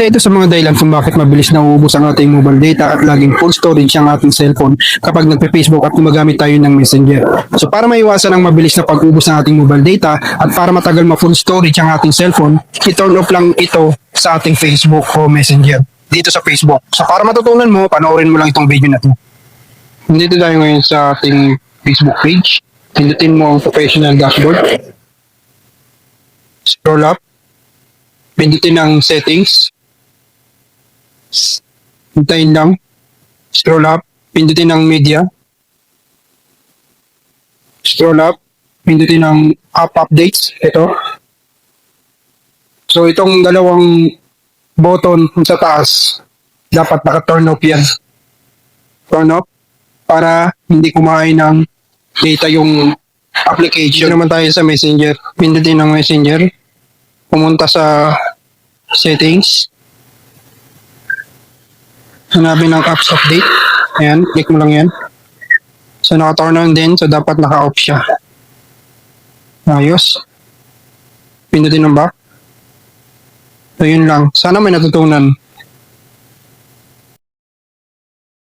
Isa ito sa mga dahilan kung bakit mabilis nauubos ang ating mobile data at laging full storage ang ating cellphone kapag nagpe-Facebook at gumagamit tayo ng Messenger. So para maiwasan ang mabilis na pag-ubos ng ating mobile data at para matagal ma-full storage ang ating cellphone, i-turn off lang ito sa ating Facebook o Messenger dito sa Facebook. So para matutunan mo, panoorin mo lang itong video na ito. Dito tayo ngayon sa ating Facebook page. Pindutin mo ang professional dashboard. Scroll up. Pindutin ang settings. Hintayin lang. Scroll up. Pindutin ang media. Scroll up. Pindutin ang app updates. Ito. So itong dalawang button sa taas, dapat naka-turn off yan. Turn off para hindi kumain ng data yung application. Naman tayo sa Messenger. Pindutin ang Messenger. Pumunta sa settings. Hanapin ang apps update. Ayan, click mo lang yan. So naka-turn on din, so dapat naka-off siya. Ayos. Pindutin ang back. So yun lang. Sana may natutunan.